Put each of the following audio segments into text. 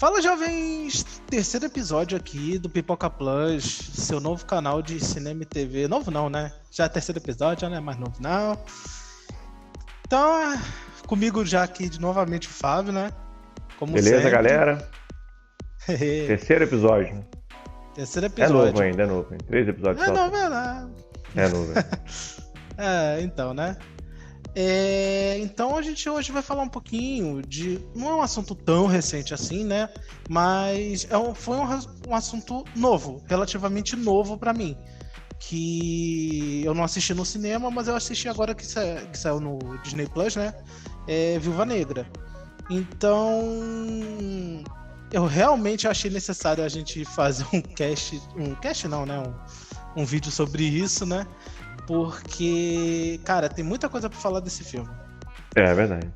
Fala, jovens! Terceiro episódio aqui do Pipoca Plus, seu novo canal de cinema e TV. Novo não, né? Já é terceiro episódio, já não é mais novo não. Então, comigo já aqui novamente o Fábio, né? Como Beleza, sempre. galera? Terceiro episódio. Terceiro É episódio. novo ainda, é novo. 3 episódios só. É novo, é nada. É novo. Então, né? Então a gente hoje vai falar um pouquinho de... Não é um assunto tão recente assim, né? Mas foi um assunto novo, relativamente novo pra mim. Que eu não assisti no cinema, mas eu assisti agora que saiu no Disney Plus, né? Viúva Negra. Então... Eu realmente achei necessário a gente fazer um cast não, né? Um vídeo sobre isso, né? Porque, cara, tem muita coisa pra falar desse filme. É verdade.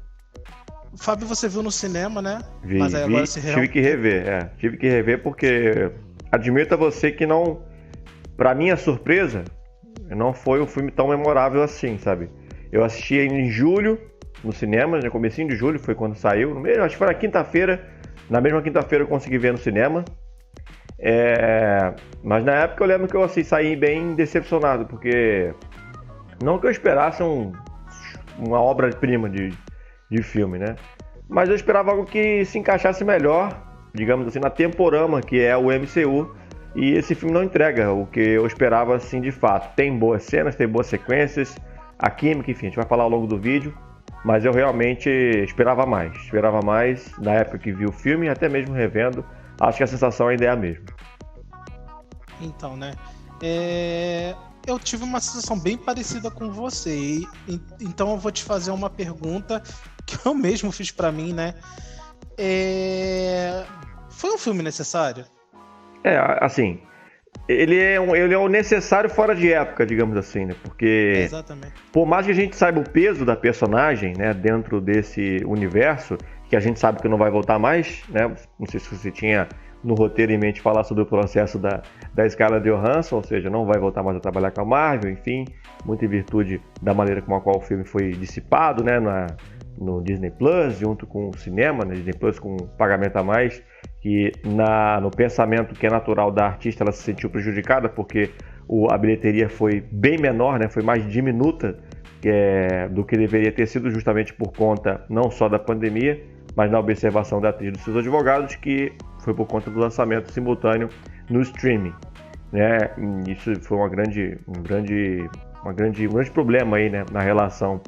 Fábio, você viu no cinema, né? Vi, Mas aí agora tive que rever. Tive que rever porque admito a você que não... Pra minha surpresa, não foi um filme tão memorável assim, sabe? Eu assisti em julho, no cinema, no comecinho de julho, foi quando saiu. Acho que foi na quinta-feira. Na mesma quinta-feira eu consegui ver no cinema. Mas na época eu lembro que eu saí bem decepcionado, porque não que eu esperasse uma obra-prima de filme, né? Mas eu esperava algo que se encaixasse melhor, digamos assim, na temporama, que é o MCU, e esse filme não entrega o que eu esperava assim de fato. Tem boas cenas, tem boas sequências, a química, enfim, a gente vai falar ao longo do vídeo, mas eu realmente esperava mais na época que vi o filme, até mesmo revendo, acho que a sensação ainda é a mesma. Então, né? Eu tive uma sensação bem parecida com você. Então eu vou te fazer uma pergunta que eu mesmo fiz pra mim, né? Foi um filme necessário? Assim, ele é o necessário fora de época, digamos assim, né? Porque, Exatamente. por mais que a gente saiba o peso da personagem, né, dentro desse universo, que a gente sabe que não vai voltar mais, né? Não sei se você tinha no roteiro em mente falar sobre o processo da Scarlett Johansson, ou seja, não vai voltar mais a trabalhar com a Marvel, enfim, muito em virtude da maneira como a qual o filme foi dissipado, né, no Disney Plus, junto com o cinema, né, Disney Plus com pagamento a mais, que no pensamento que é natural da artista, ela se sentiu prejudicada, porque a bilheteria foi bem menor, né, foi mais diminuta do que deveria ter sido, justamente por conta não só da pandemia, mas na observação da atriz e dos seus advogados, que foi por conta do lançamento simultâneo no streaming, né? Isso foi um grande problema aí, né, na relação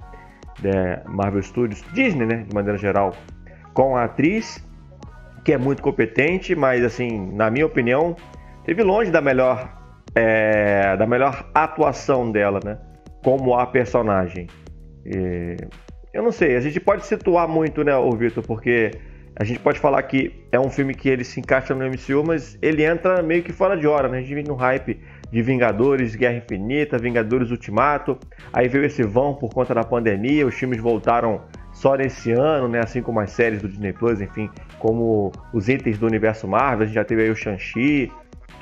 da Marvel Studios, Disney, né, de maneira geral, com a atriz, que é muito competente, mas assim, na minha opinião, esteve longe da melhor atuação dela, né, como a personagem. Eu não sei, a gente pode situar muito, né, Vitor, porque a gente pode falar que é um filme que ele se encaixa no MCU, mas ele entra meio que fora de hora, né? A gente vive no hype de Vingadores, Guerra Infinita, Vingadores Ultimato, aí veio esse vão por conta da pandemia, os filmes voltaram só nesse ano, né? Assim como as séries do Disney Plus, enfim, como os itens do universo Marvel, a gente já teve aí o Shang-Chi,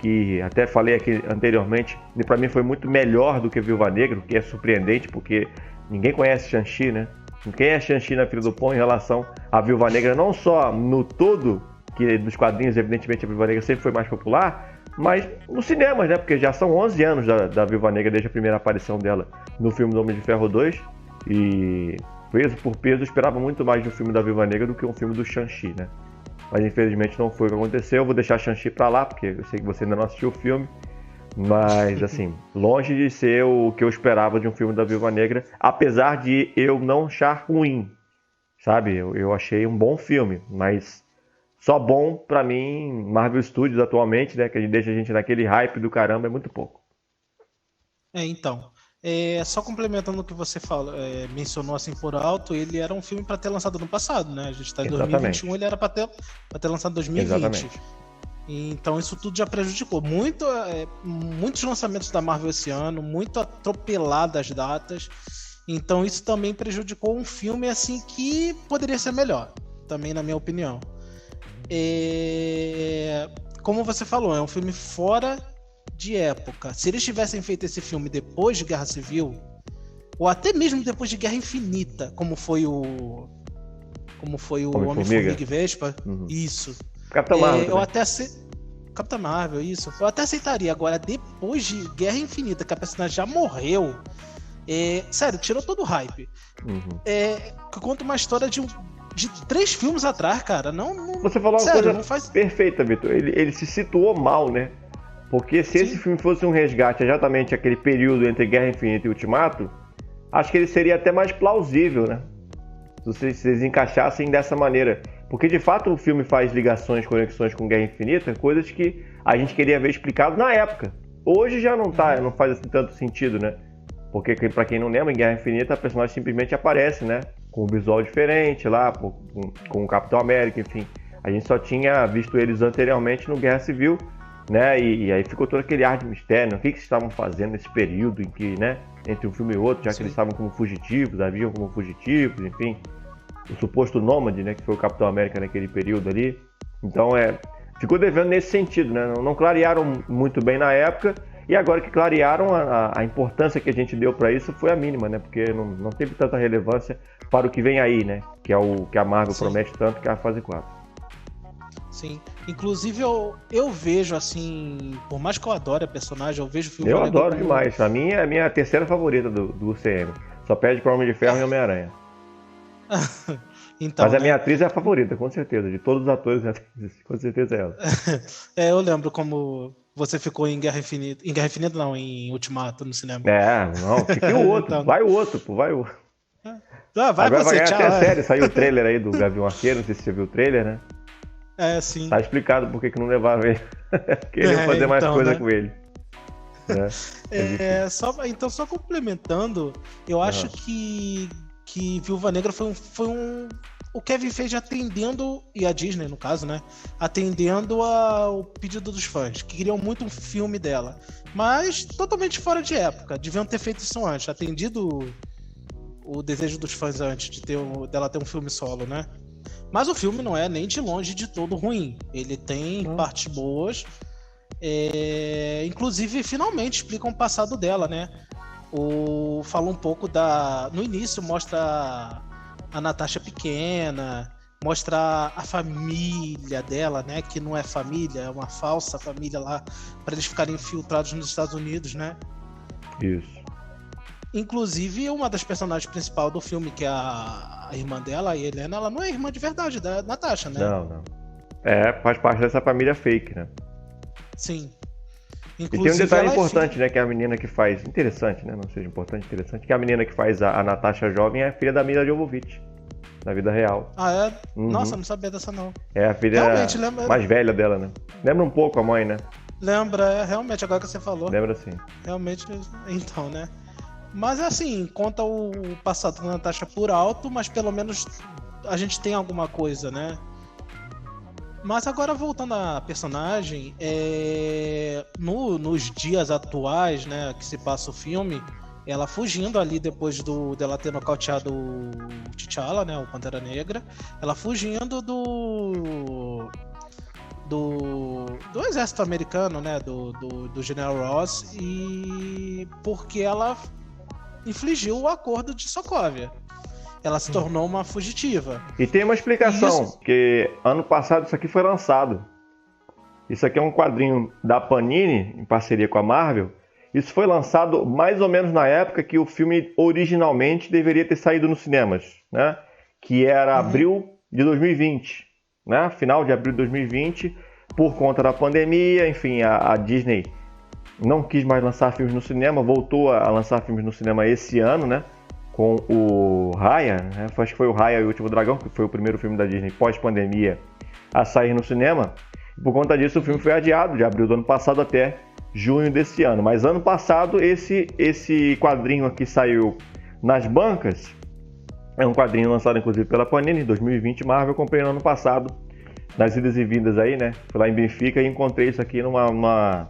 que até falei aqui anteriormente, e pra mim foi muito melhor do que Viúva Negra, o que é surpreendente, porque ninguém conhece Shang-Chi, né? Quem é Shang-Chi na fila do pão em relação à Viúva Negra, não só no todo, que dos quadrinhos, evidentemente, a Viúva Negra sempre foi mais popular, mas nos cinemas, né? Porque já são 11 anos da Viúva Negra desde a primeira aparição dela no filme do Homem de Ferro 2, e peso por peso eu esperava muito mais do filme da Viúva Negra do que um filme do Shang-Chi, né? Mas infelizmente não foi o que aconteceu. Eu vou deixar Shang-Chi pra lá, porque eu sei que você ainda não assistiu o filme. Mas, assim, longe de ser o que eu esperava de um filme da Viúva Negra, apesar de eu não achar ruim, sabe? Eu achei um bom filme, mas só bom pra mim, Marvel Studios atualmente, né? Que deixa a gente naquele hype do caramba, é muito pouco. Então, só complementando o que você mencionou assim por alto, ele era um filme para ter lançado no passado, né? A gente tá em Exatamente. 2021, ele era para ter lançado em 2020. Exatamente. Então isso tudo já prejudicou muitos lançamentos da Marvel esse ano, muito atropeladas as datas. Então isso também prejudicou um filme assim que poderia ser melhor, também na minha opinião. Como você falou, é um filme fora de época. Se eles tivessem feito esse filme depois de Guerra Civil, ou até mesmo depois de Guerra Infinita, como foi o Homem-Formiga e Vespa, isso. Capitã Marvel. Eu até Capitã Marvel, isso. Eu até aceitaria. Agora, depois de Guerra Infinita, que a personagem já morreu, sério, tirou todo o hype. Que conta uma história de 3 filmes atrás, cara. Não, você falou uma sério, coisa perfeita, Vitor. Ele se situou mal, né? Porque se esse filme fosse um resgate exatamente aquele período entre Guerra Infinita e Ultimato, acho que ele seria até mais plausível, né? Se eles encaixassem dessa maneira. Porque de fato o filme faz ligações, conexões com Guerra Infinita, coisas que a gente queria ver explicado na época. Hoje já não faz assim tanto sentido, né? Porque pra quem não lembra, em Guerra Infinita a personagem simplesmente aparece, né? Com um visual diferente lá, com o Capitão América, enfim. A gente só tinha visto eles anteriormente no Guerra Civil, né? E aí ficou todo aquele ar de mistério, né? O que eles estavam fazendo nesse período em que, né? Entre um filme e outro, já que eles estavam como fugitivos, haviam como fugitivos, enfim. O suposto nômade, né? Que foi o Capitão América naquele período ali. Então, ficou devendo nesse sentido, né? Não clarearam muito bem na época. E agora que clarearam, a importância que a gente deu para isso foi a mínima, né? Porque não teve tanta relevância para o que vem aí, né? Que é o que a Marvel promete tanto, que é a fase 4. Sim. Inclusive, eu vejo, assim, por mais que eu adore a personagem, eu vejo o filme... Eu adoro demais. A minha é a minha terceira favorita do UCM. Só perde para Homem de Ferro e Homem-Aranha. Então, mas a minha atriz é a favorita, com certeza. De todos os atores, com certeza é ela. Eu lembro como você ficou em Guerra Infinita. Em Guerra Infinita não, em Ultimato no cinema. Não, fique o outro. Então, vai o outro, pô, vai o outro. Vai agora você, vai ganhar tchau. até a série, saiu o trailer aí do Gavião Arqueiro, não sei se você viu o trailer, né? Sim. Tá explicado por que não levava ele. Porque ele ia fazer mais coisa, né? Com ele. Então, só complementando, eu acho que Viúva Negra foi o Kevin Feige atendendo, e a Disney no caso, né, atendendo ao pedido dos fãs, que queriam muito um filme dela, mas totalmente fora de época. Deviam ter feito isso antes, atendido o desejo dos fãs antes dela ter um filme solo, né? Mas o filme não é nem de longe de todo ruim. Ele tem partes boas, inclusive finalmente explicam o passado dela, né? Fala um pouco no início mostra a Natasha pequena, mostra a família dela, né? Que não é família, é uma falsa família lá, para eles ficarem infiltrados nos Estados Unidos, né? Isso. Inclusive, uma das personagens principais do filme, que é a irmã dela, a Helena, ela não é irmã de verdade da Natasha, né? Não. Faz parte dessa família fake, né? Sim. Inclusive, e tem um detalhe importante, né? Que é a menina que faz... Interessante, né? Não seja importante, interessante. Que a menina que faz a Natasha jovem é a filha da Mila Jovovich, na vida real. Ah, é? Nossa, não sabia dessa, não. É a filha mais velha dela, né? Lembra um pouco a mãe, né? Lembra, realmente, agora que você falou. Lembra sim. Realmente, então, né? Mas, assim, conta o passado da Natasha por alto, mas pelo menos a gente tem alguma coisa, né? Mas agora, voltando à personagem, nos dias atuais, né, que se passa o filme, ela fugindo ali depois dela ter nocauteado o T'Challa, né, o Pantera Negra, ela fugindo do exército americano, né, do General Ross, e porque ela infligiu o acordo de Sokovia. Ela se tornou uma fugitiva. E tem uma explicação, que ano passado isso aqui foi lançado. Isso aqui é um quadrinho da Panini, em parceria com a Marvel. Isso foi lançado mais ou menos na época que o filme originalmente deveria ter saído nos cinemas, né? Que era abril de 2020, né? Final de abril de 2020, por conta da pandemia, enfim, a Disney não quis mais lançar filmes no cinema, voltou a lançar filmes no cinema esse ano, né? Com o Raya, né? Acho que foi o Raya e o Último Dragão, que foi o primeiro filme da Disney pós-pandemia a sair no cinema. E por conta disso, o filme foi adiado de abril do ano passado até junho desse ano. Mas ano passado, esse quadrinho aqui saiu nas bancas. É um quadrinho lançado, inclusive, pela Panini, em 2020. Marvel, eu comprei no ano passado, nas idas e vindas aí, né? Fui lá em Benfica e encontrei isso aqui numa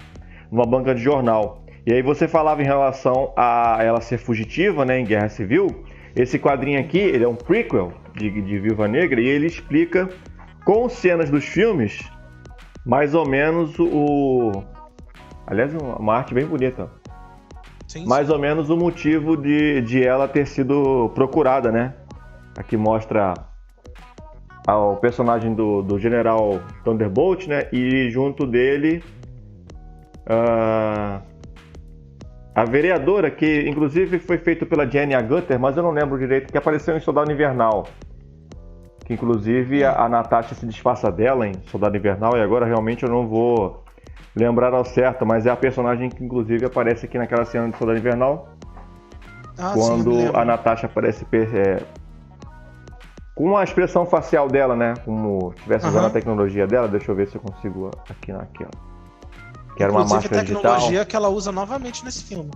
banca de jornal. E aí você falava em relação a ela ser fugitiva, né, em Guerra Civil. Esse quadrinho aqui, ele é um prequel de Viúva Negra e ele explica, com cenas dos filmes, mais ou menos aliás, uma arte bem bonita. Sim. Mais ou menos o motivo de ela ter sido procurada, né? Aqui mostra ao personagem do General Thunderbolt, né? E junto dele a vereadora, que inclusive foi feito pela Jenny Agutter, mas eu não lembro direito, que apareceu em Soldado Invernal. Que inclusive a Natasha se disfarça dela em Soldado Invernal, e agora realmente eu não vou lembrar ao certo, mas é a personagem que inclusive aparece aqui naquela cena de Soldado Invernal. Quando sim, a Natasha aparece com a expressão facial dela, né? Como se estivesse usando a tecnologia dela. Deixa eu ver se eu consigo aqui naquela. Que era uma máscara digital. A tecnologia que ela usa novamente nesse filme.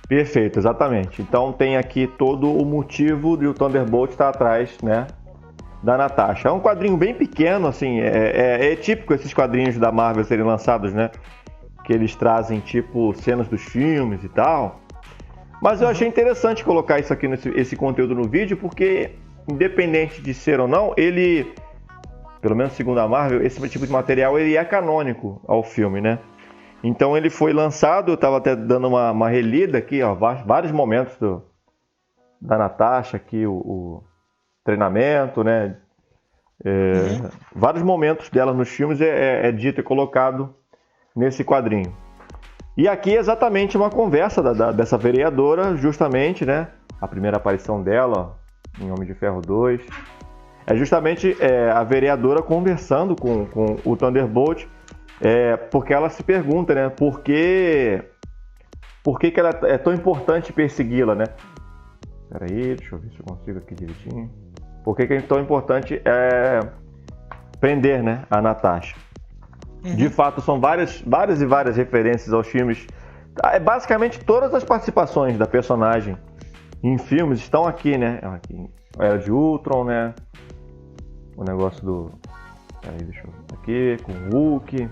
Perfeito, exatamente. Então tem aqui todo o motivo de o Thunderbolt estar atrás, né? Da Natasha. É um quadrinho bem pequeno, assim, é típico esses quadrinhos da Marvel serem lançados, né? Que eles trazem, tipo, cenas dos filmes e tal. Mas eu achei interessante colocar isso aqui, esse conteúdo no vídeo, porque, independente de ser ou não, ele, pelo menos segundo a Marvel, esse tipo de material ele é canônico ao filme, né? Então ele foi lançado, eu estava até dando uma relida aqui, ó, vários momentos da Natasha aqui, o treinamento, né? Vários momentos dela nos filmes é dito e colocado nesse quadrinho. E aqui é exatamente uma conversa dessa vereadora, justamente, né? A primeira aparição dela em Homem de Ferro 2. É justamente a vereadora conversando com o Thunderbolt, porque ela se pergunta, né? Por que ela é tão importante persegui-la, né? Peraí, deixa eu ver se eu consigo aqui direitinho. Por que é tão importante prender, né, a Natasha? De fato, são várias e várias referências aos filmes. Basicamente, todas as participações da personagem em filmes estão aqui, né? Aqui, Era de Ultron, né? O negócio do... Peraí, deixa eu ver aqui, com o Hulk.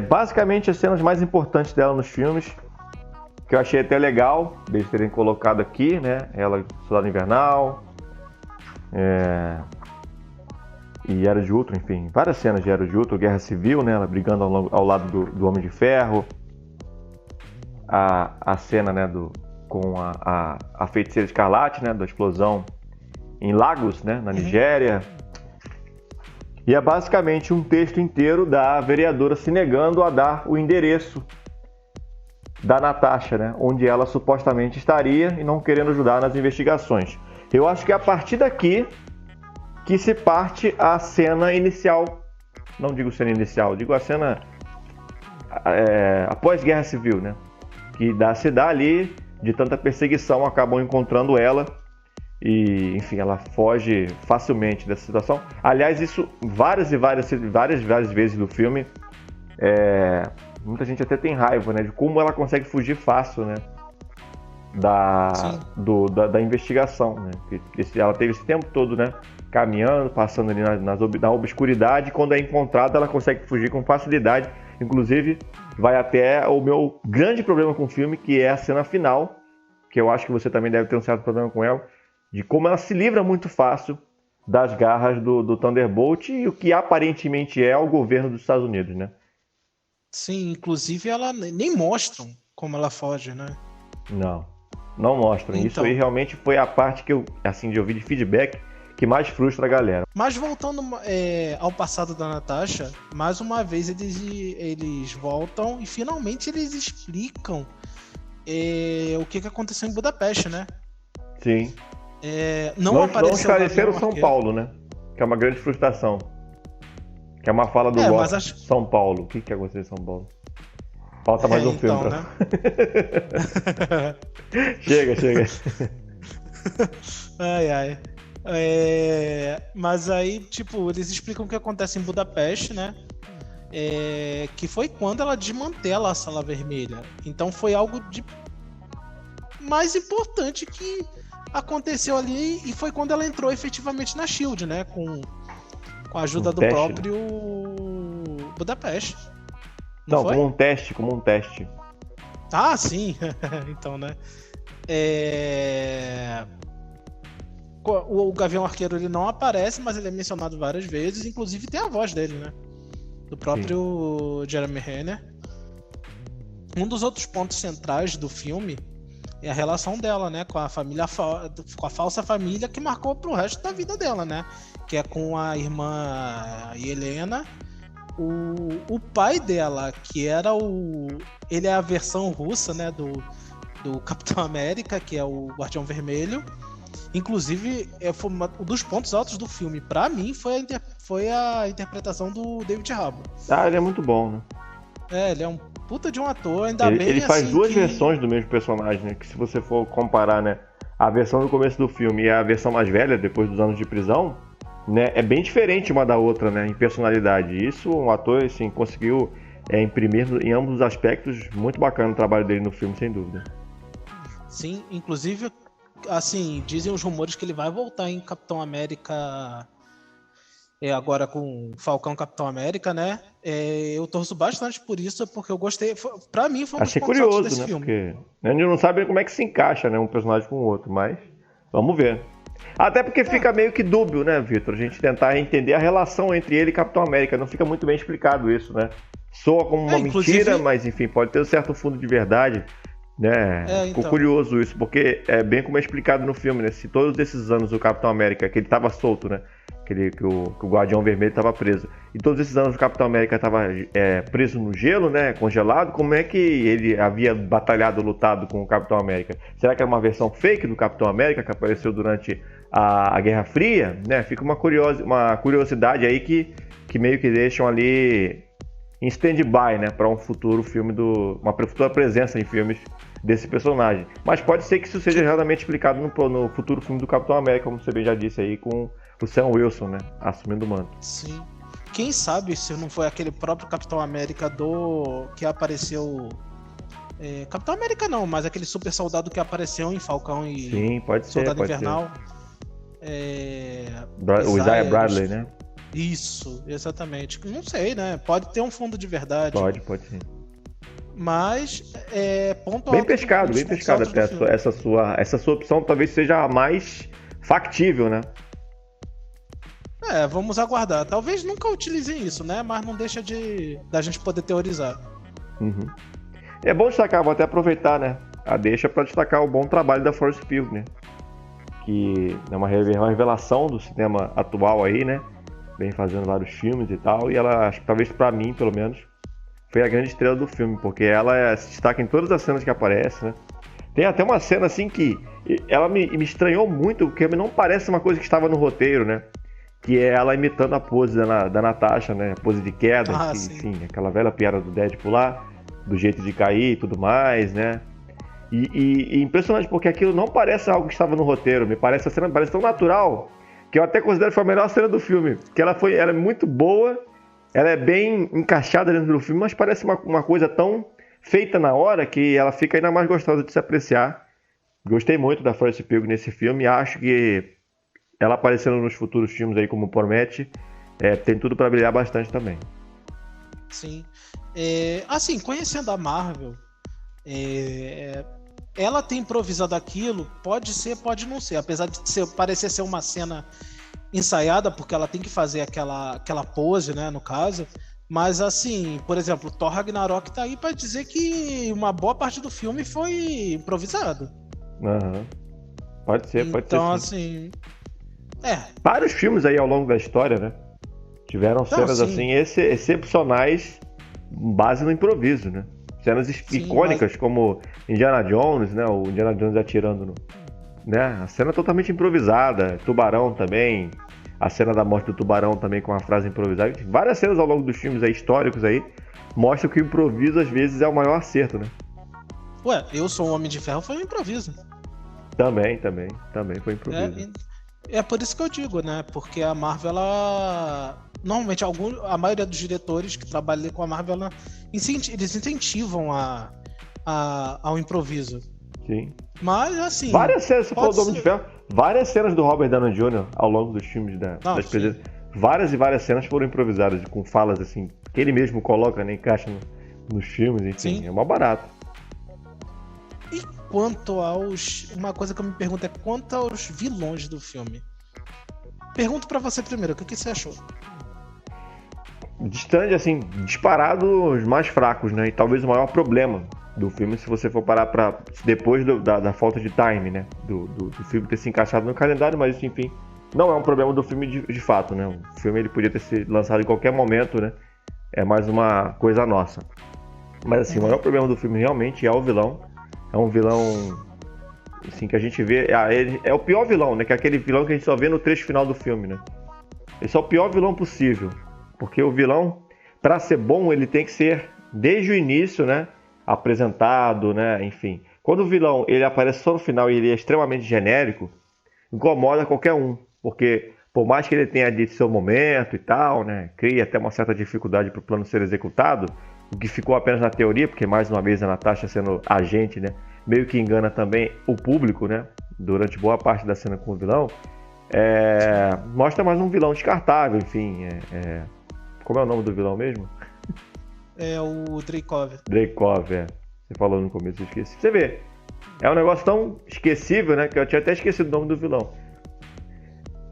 Basicamente as cenas mais importantes dela nos filmes, que eu achei até legal, deles terem colocado aqui, né? Ela, Soldado Invernal, e Era de Ultron, enfim, várias cenas de Era de Ultron, Guerra Civil, né? Ela brigando ao lado do Homem de Ferro, a cena, né? Com a Feiticeira Escarlate, né? Da explosão em Lagos, né? Na Nigéria. E é basicamente um texto inteiro da vereadora se negando a dar o endereço da Natasha, né? Onde ela supostamente estaria e não querendo ajudar nas investigações. Eu acho que é a partir daqui que se parte a cena inicial. Não digo cena inicial, digo a cena após Guerra Civil, né? Que se dá ali, de tanta perseguição, acabam encontrando ela e, enfim, ela foge facilmente dessa situação. Aliás, isso várias vezes do filme, muita gente até tem raiva, né? De como ela consegue fugir fácil, né? Da investigação, né? Ela teve esse tempo todo, né? Caminhando, passando ali na obscuridade. Quando é encontrada, ela consegue fugir com facilidade. Inclusive, vai até o meu grande problema com o filme, que é a cena final, que eu acho que você também deve ter um certo problema com ela, de como ela se livra muito fácil das garras do Thunderbolt e o que aparentemente é o governo dos Estados Unidos, né? Sim, inclusive ela nem mostram como ela foge, né? Não mostram. Então, isso aí realmente foi a parte que eu ouvi de feedback que mais frustra a galera. Mas voltando ao passado da Natasha, mais uma vez eles voltam e finalmente eles explicam o que aconteceu em Budapeste, né? Sim. Não esclareceram São Paulo, né? Que é uma grande frustração. Que é uma fala do Loki. São Paulo. O que aconteceu em São Paulo? Falta mais um filme. Né? Chega. Ai. Mas aí, tipo, eles explicam o que acontece em Budapeste, né? Que foi quando ela desmantela a Sala Vermelha. Então foi algo de mais importante que aconteceu ali, e foi quando ela entrou efetivamente na SHIELD, né? Com a ajuda do próprio Budapeste. Não, como um teste. Ah, sim. Então, né? O Gavião Arqueiro ele não aparece, mas ele é mencionado várias vezes. Inclusive tem a voz dele, né? Do próprio Jeremy Renner. Um dos outros pontos centrais do filme é a relação dela, né, com a família, com a falsa família que marcou pro resto da vida dela, né? Que é com a irmã Helena, o pai dela, que era ele é a versão russa, né, do Capitão América, que é o Guardião Vermelho. Inclusive, foi um dos pontos altos do filme, pra mim, foi a interpretação do David Harbour. Ah, ele é muito bom, né? Ele é um puta de um ator, ainda bem ele faz assim, duas versões do mesmo personagem, né? Que se você for comparar, né, a versão do começo do filme e a versão mais velha, depois dos anos de prisão, né, é bem diferente uma da outra, né, em personalidade. Isso, um ator, assim, conseguiu imprimir em ambos os aspectos. Muito bacana o trabalho dele no filme, sem dúvida. Sim, inclusive, assim, dizem os rumores que ele vai voltar em Capitão América, agora com Falcão Capitão América, né? Eu torço bastante por isso, porque eu gostei. Pra mim, foi um dos pontos altos desse filme. Porque a gente não sabe como é que se encaixa, né, um personagem com o outro, mas vamos ver. Até porque fica meio que dúbio, né, Vitor? A gente tentar entender a relação entre ele e Capitão América. Não fica muito bem explicado isso, né? Soa como uma mentira, mas enfim, pode ter um certo fundo de verdade, né? Ficou curioso isso, porque é bem como é explicado no filme, né? Se todos esses anos o Capitão América, que ele tava solto, né? Que o Guardião Vermelho estava preso. E todos esses anos o Capitão América estava preso no gelo, né? Congelado. Como é que ele havia batalhado, lutado com o Capitão América? Será que era uma versão fake do Capitão América que apareceu durante a Guerra Fria? Né? Fica uma curiosidade aí que meio que deixam ali em stand-by, né? Para um futuro filme uma futura presença em filmes desse personagem. Mas pode ser que isso seja realmente explicado no futuro filme do Capitão América, como você bem já disse aí, com o Sam Wilson, né, assumindo o manto. Sim. Quem sabe se não foi aquele próprio Capitão América que apareceu... Capitão América não, mas aquele super soldado que apareceu em Falcão e Sim, pode Soldado ser, Invernal. O Isaiah Bradley, né? Isso, exatamente. Não sei, né? Pode ter um fundo de verdade. Pode sim. Mas ponto bem pescado até essa sua opção talvez seja a mais factível, né? Vamos aguardar. Talvez nunca utilizem isso, né? Mas não deixa da gente poder teorizar. Uhum. É bom destacar, vou até aproveitar, né? A deixa para destacar o bom trabalho da Florence Pugh, né? Que é uma revelação do cinema atual aí, né? Vem fazendo vários filmes e tal. E ela, acho que talvez para mim, pelo menos, foi a grande estrela do filme, porque ela se destaca em todas as cenas que aparece, né? Tem até uma cena assim que ela me estranhou muito, porque não parece uma coisa que estava no roteiro, né? Que é ela imitando a pose da Natasha, né? A pose de queda, enfim, aquela velha piada do Deadpool lá, do jeito de cair e tudo mais, né? E impressionante, porque aquilo não parece algo que estava no roteiro, a cena parece tão natural, que eu até considero que foi a melhor cena do filme, que ela é muito boa, ela é bem encaixada dentro do filme, mas parece uma coisa tão feita na hora que ela fica ainda mais gostosa de se apreciar. Gostei muito da Florence Pugh nesse filme, acho que ela aparecendo nos futuros filmes aí, como promete, tem tudo para brilhar bastante também. Sim. Assim, conhecendo a Marvel, ela ter improvisado aquilo, pode ser, pode não ser. Apesar de parecer ser uma cena ensaiada, porque ela tem que fazer aquela pose, né, no caso. Mas assim, por exemplo, Thor Ragnarok tá aí para dizer que uma boa parte do filme foi improvisado. Uhum. Pode ser, pode ser. Então, assim... Vários filmes aí ao longo da história, né? Tiveram cenas assim excepcionais, base no improviso, né? Cenas icônicas, como Indiana Jones, né? O Indiana Jones atirando né? A cena totalmente improvisada. Tubarão também. A cena da morte do tubarão também com a frase improvisada. Várias cenas ao longo dos filmes aí, históricos aí, mostram que o improviso às vezes é o maior acerto, né? Ué, Eu Sou um Homem de Ferro foi um improviso. Também foi improviso. É por isso que eu digo, né? Porque a Marvel, ela... Normalmente, a maioria dos diretores que trabalham com a Marvel, eles incentivam ao improviso. Sim. Mas, assim... Várias cenas, você falou do Homem de Ferro, várias cenas do Robert Downey Jr. ao longo dos filmes das presenças. Várias e várias cenas foram improvisadas, com falas, assim, que ele mesmo coloca, né? Encaixa nos filmes, enfim. Sim. É mó barato. E quanto uma coisa que eu me pergunto é quanto aos vilões do filme. Pergunto pra você primeiro, o que você achou? Distante, assim, disparado os mais fracos, né? E talvez o maior problema do filme, se você for parar pra... Depois da falta de time, né? Do filme ter se encaixado no calendário, mas isso, enfim, não é um problema do filme de fato, né? O filme ele podia ter sido lançado em qualquer momento, né? É mais uma coisa nossa. Mas assim, o maior problema do filme realmente é o vilão. É um vilão, assim, que a gente vê... Ele é o pior vilão, né? Que é aquele vilão que a gente só vê no trecho final do filme, né? Esse é o pior vilão possível. Porque o vilão, pra ser bom, ele tem que ser, desde o início, né? Apresentado, né? Enfim. Quando o vilão ele aparece só no final e ele é extremamente genérico, incomoda qualquer um. Porque, por mais que ele tenha dito seu momento e tal, né? Cria até uma certa dificuldade para o plano ser executado, o que ficou apenas na teoria, porque mais uma vez a Natasha sendo agente, né? Meio que engana também o público, né? Durante boa parte da cena com o vilão. Mostra mais um vilão descartável, enfim. Como é o nome do vilão mesmo? É o Dreykov. Dreykov, Você falou no começo, eu esqueci. Você vê, é um negócio tão esquecível, né? Que eu tinha até esquecido o nome do vilão.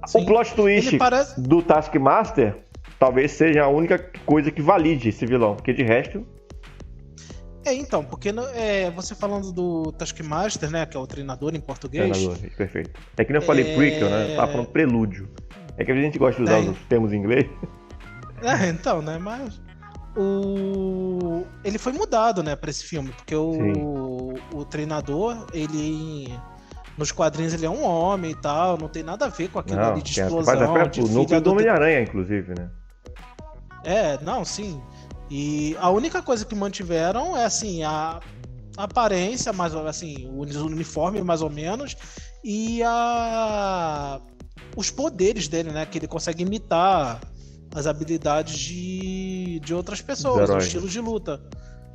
Sim. O plot twist do Taskmaster talvez seja a única coisa que valide esse vilão, porque de resto... Então, porque você falando do Taskmaster, né, que é o treinador em português... Treinador, perfeito. É que nem eu falei prequel, né? Eu tava falando prelúdio. É que a gente gosta de usar os termos em inglês. Então, né, mas... Ele foi mudado, né, pra esse filme, porque o treinador, ele... Nos quadrinhos ele é um homem e tal, não tem nada a ver com aquilo ali de explosão. O núcleo do Homem-Aranha, inclusive, né? Não, sim. E a única coisa que mantiveram é, assim, a aparência, mais assim, o uniforme, mais ou menos, e os poderes dele, né? Que ele consegue imitar as habilidades de outras pessoas, os estilos de luta.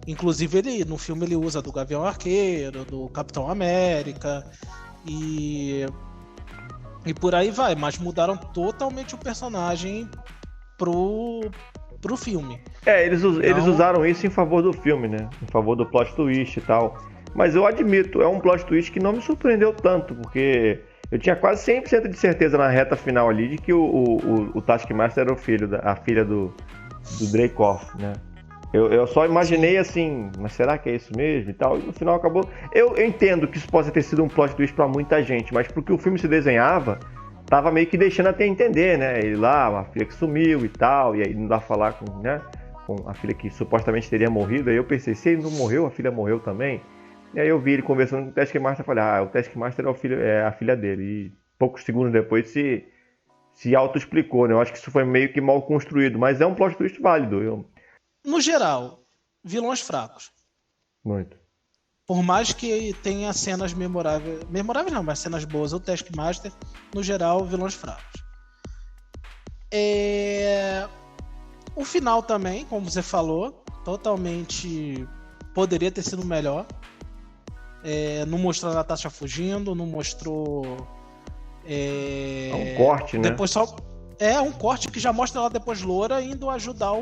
Inclusive, no filme ele usa do Gavião Arqueiro, do Capitão América, e por aí vai, mas mudaram totalmente o personagem pro filme. Eles usaram isso em favor do filme, né? Em favor do plot twist e tal. Mas eu admito, é um plot twist que não me surpreendeu tanto, porque eu tinha quase 100% de certeza na reta final ali de que o Taskmaster era a filha do Dreykov, né? Eu só imaginei assim, mas será que é isso mesmo e tal? E no final acabou... Eu entendo que isso possa ter sido um plot twist pra muita gente, mas porque o filme se desenhava, tava meio que deixando até entender, né? Ele lá, a filha que sumiu e tal, e aí não dá pra falar com a filha que supostamente teria morrido. Aí eu pensei, se ele não morreu, a filha morreu também. E aí eu vi ele conversando com o Taskmaster e falei, o Taskmaster é a filha dele. E poucos segundos depois se auto-explicou, né? Eu acho que isso foi meio que mal construído, mas é um plot twist válido. No geral, vilões fracos. Muito. Por mais que tenha cenas memoráveis... Memoráveis não, mas cenas boas. O Taskmaster, no geral, vilões fracos. O final também, como você falou, totalmente poderia ter sido melhor. Não mostrou a Natasha fugindo, não mostrou... um corte, né? Depois só... um corte que já mostra ela depois loura indo ajudar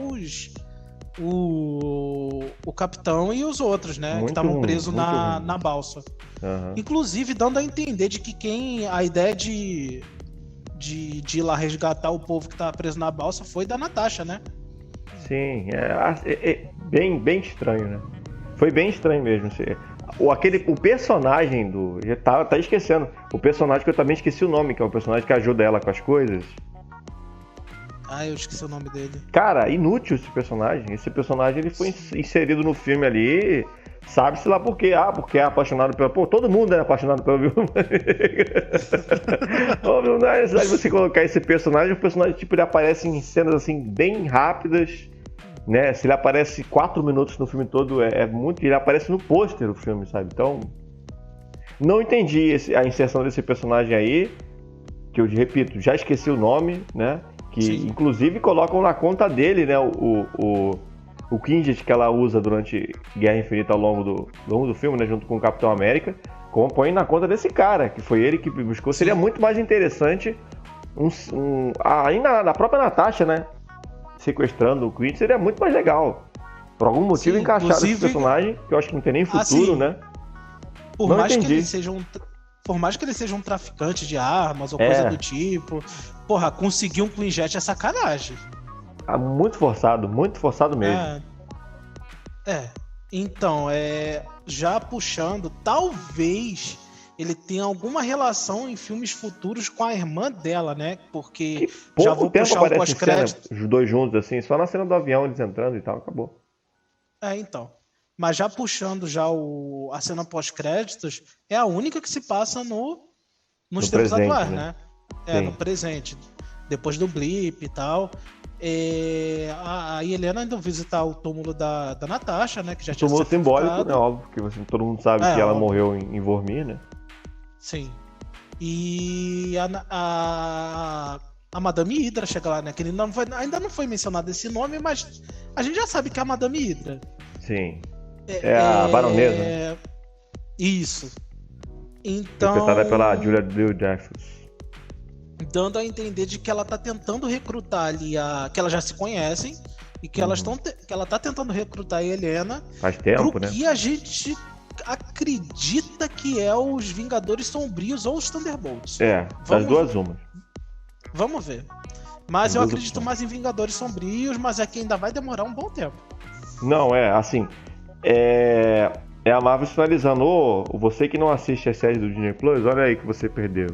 o capitão e os outros, né? Que estavam presos na balsa. Uhum. Inclusive dando a entender de que a ideia de ir lá resgatar o povo que estava preso na balsa foi da Natasha, né? Sim, bem estranho, né? Foi bem estranho mesmo. O personagem do... Já tá esquecendo. O personagem que eu também esqueci o nome, que é o personagem que ajuda ela com as coisas. Eu esqueci o nome dele. Cara, inútil esse personagem. Esse personagem ele foi inserido no filme ali, sabe-se lá por quê. Porque é apaixonado pela... Pô, todo mundo é apaixonado pela Viúva Negra. Não é necessário você colocar esse personagem. O personagem, tipo, ele aparece em cenas, assim, bem rápidas, né? Se ele aparece 4 minutos no filme todo, muito... Ele aparece no pôster do filme, sabe? Então, não entendi a inserção desse personagem aí, que eu repito, já esqueci o nome, né? Que sim, inclusive colocam na conta dele, né, o Kinjet que ela usa durante Guerra Infinita ao longo do filme, né, junto com o Capitão América, põe na conta desse cara, que foi ele que buscou. Sim. Seria muito mais interessante aí na própria Natasha, né, sequestrando o Kinjet, seria muito mais legal. Por algum motivo encaixaram esse personagem, que eu acho que não tem nem futuro, né? Por mais que ele seja um traficante de armas ou coisa do tipo, porra, conseguir um Quinjet é sacanagem. Muito forçado mesmo. Então, já puxando, talvez ele tenha alguma relação em filmes futuros com a irmã dela, né? Porque Que já pouco vou tempo puxar o aparece em cena, pós-crédito. os dois juntos, assim, só na cena do avião eles entrando e tal, acabou. Então. Mas já puxando já a cena pós-créditos, é a única que se passa nos No tempos presente, atuais, né? né? No Sim. presente. Depois do blip e tal. A Helena indo visitar o túmulo da Natasha, né? Que já Um tinha túmulo simbólico, né? sacrificado. Óbvio, porque todo mundo sabe que ela Óbvio. morreu em Vormir, né? Sim. E a Madame Hydra chega lá, né? Que ainda não foi mencionado esse nome, mas a gente já sabe que é a Madame Hydra. Sim. É a baronesa, né? Isso. Interpretada pela Então, Julia Louis-Dreyfus. dando a entender de que ela tá tentando recrutar ali que elas já se conhecem e que que ela tá tentando recrutar a Helena Faz pro tempo, né? que a gente acredita que é os Vingadores Sombrios ou os Thunderbolts. Das duas umas. Vamos ver. Mas Tem eu duas acredito opções. mais em Vingadores Sombrios, mas é que ainda vai demorar um bom tempo. Não, assim, é a Marvel finalizando. Você que não assiste as séries do Disney Plus, olha aí que você perdeu.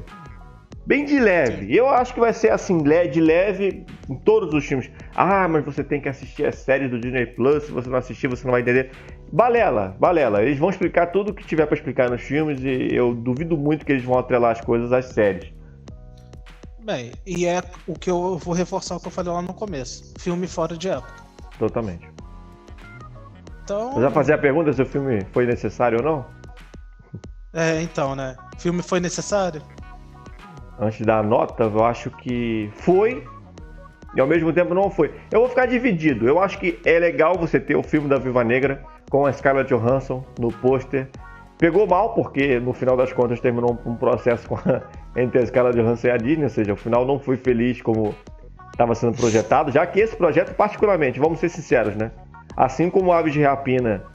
Bem de leve. Sim. Eu acho que vai ser assim, de leve em todos os filmes. Mas você tem que assistir as séries do Disney Plus. Se você não assistir, você não vai entender. Balela. Eles vão explicar tudo o que tiver pra explicar nos filmes e eu duvido muito que eles vão atrelar as coisas às séries. Bem, e é o que eu vou reforçar o que eu falei lá no começo. Filme fora de época. Totalmente. Então. Você vai fazer a pergunta se o filme foi necessário ou não? Então, né? Filme foi necessário? Antes da nota, eu acho que foi e ao mesmo tempo não foi. Eu vou ficar dividido. Eu acho que é legal você ter o filme da Viúva Negra com a Scarlett Johansson no pôster. Pegou mal, porque no final das contas terminou um processo entre a Scarlett Johansson e a Disney, ou seja, o final não foi feliz como estava sendo projetado, já que esse projeto, particularmente, vamos ser sinceros, né? Assim como Aves de Rapina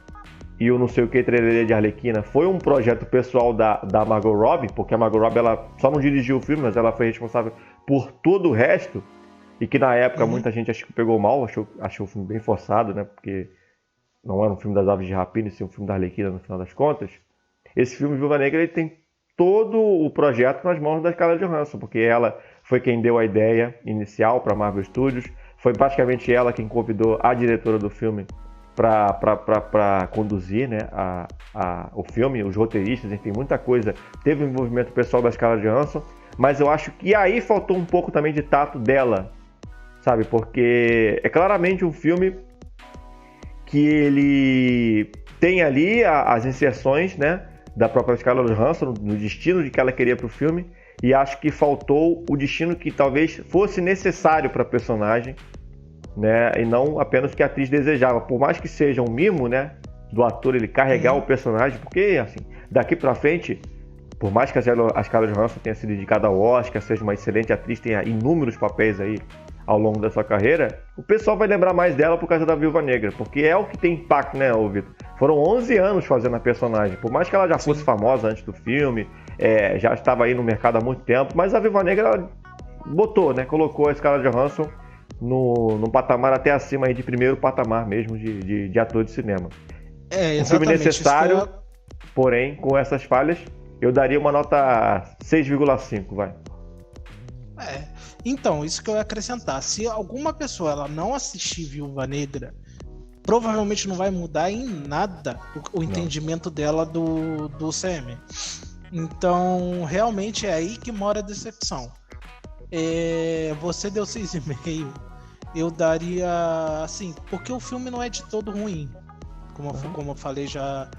e o não sei o que, Trelelê de Arlequina, foi um projeto pessoal da Margot Robbie, porque a Margot Robbie ela só não dirigiu o filme, mas ela foi responsável por todo o resto, e que na época muita gente acho que pegou mal, achou o filme bem forçado, né? Porque não era um filme das Aves de Rapina, sim um filme da Arlequina no final das contas. Esse filme Viúva Negra ele tem todo o projeto nas mãos da Scarlett Johansson, porque ela foi quem deu a ideia inicial para a Marvel Studios, foi praticamente ela quem convidou a diretora do filme para conduzir, né, o filme, os roteiristas, enfim, muita coisa. Teve o envolvimento pessoal da Scarlett Johansson, mas eu acho que aí faltou um pouco também de tato dela, sabe? Porque é claramente um filme que ele tem ali as inserções, né, da própria Scarlett Johansson, no destino de que ela queria para o filme, e acho que faltou o destino que talvez fosse necessário para a personagem, né, e não apenas o que a atriz desejava. Por mais que seja um mimo, né, do ator ele carregar o personagem, porque assim, daqui para frente, por mais que a Scarlett Johansson tenha sido indicada ao Oscar, seja uma excelente atriz, tenha inúmeros papéis aí ao longo da sua carreira, o pessoal vai lembrar mais dela por causa da Viúva Negra, porque é o que tem impacto, né, Vitor? Foram 11 anos fazendo a personagem, por mais que ela já fosse famosa antes do filme, já estava aí no mercado há muito tempo, mas a Viúva Negra ela botou, né, colocou a Scarlett Johansson no patamar até acima aí de primeiro patamar mesmo de ator de cinema. Um filme necessário, porém, com essas falhas, eu daria uma nota 6,5, vai. Então, isso que eu ia acrescentar. Se alguma pessoa ela não assistir Viúva Negra, provavelmente não vai mudar em nada o entendimento dela do CM. Então, realmente é aí que mora a decepção. Você deu 6,5. Eu daria, assim, porque o filme não é de todo ruim. Como eu falei já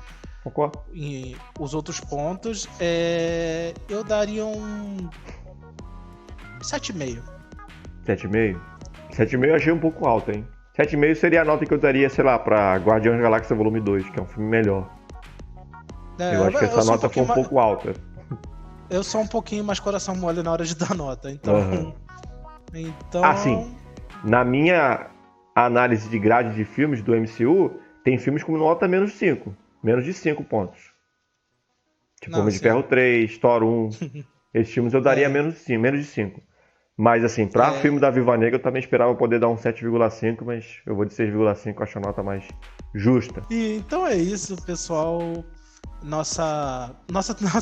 em os outros pontos, eu daria um 7,5. 7,5? 7,5 eu achei um pouco alto, hein? 7,5 seria a nota que eu daria, sei lá, pra Guardiões da Galáxia Volume 2, que é um filme melhor. Eu acho que essa nota foi um pouco alta. Eu sou um pouquinho mais coração mole na hora de dar nota, então... Assim, na minha análise de grade de filmes do MCU, tem filmes com nota menos de 5. Menos de 5 pontos. Tipo Homem de Ferro 3, Thor 1. Esses filmes eu daria menos de 5. Mas assim, pra filme da Viúva Negra eu também esperava poder dar um 7,5, mas eu vou de 6,5, acho a nota mais justa. E então é isso, pessoal. Nossa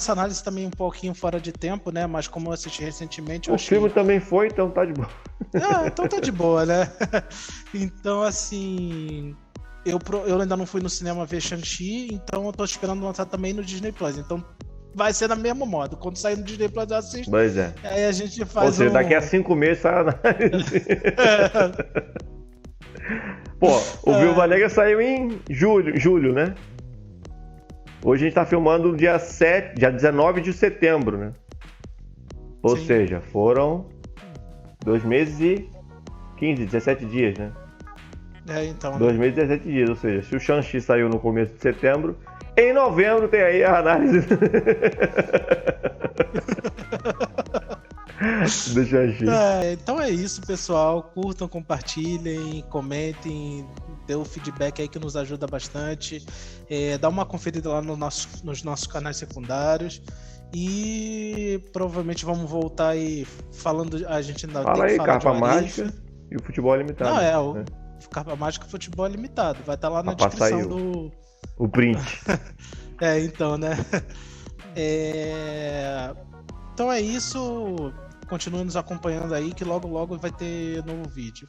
análise também um pouquinho fora de tempo, né? Mas como eu assisti recentemente, eu O achei... filme também foi, então tá de boa. Então tá de boa, né? Então, assim... Eu ainda não fui no cinema ver Shang-Chi, então eu tô esperando lançar também no Disney Plus. Então vai ser no mesmo modo. Quando sair no Disney Plus eu assisto. Pois é. Aí a gente faz. Ou seja, daqui a 5 meses sai a análise. Pô, o Viúva Negra saiu em julho, né? Hoje a gente tá filmando dia 19 de setembro, né? Ou Sim. seja, foram 2 meses e 17 dias, né? Então. 2 meses e 17 dias, ou seja, se o Shang-Chi saiu no começo de setembro, em novembro tem aí a análise do Shang-Chi. Então é isso, pessoal. Curtam, compartilhem, comentem, dê o feedback aí que nos ajuda bastante. Dá uma conferida lá nos nossos canais secundários. E provavelmente vamos voltar aí falando. A gente ainda Fala tem que aí, falar Capa de Mágica e o Futebol Limitado. Não, né? Capa Mágica Futebol Limitado. Vai estar lá na Passar descrição aí do. O print. Então, né? Então é isso. Continue nos acompanhando aí, que logo logo vai ter novo vídeo.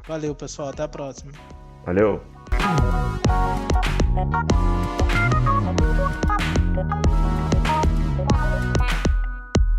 Valeu, pessoal. Até a próxima. Valeu.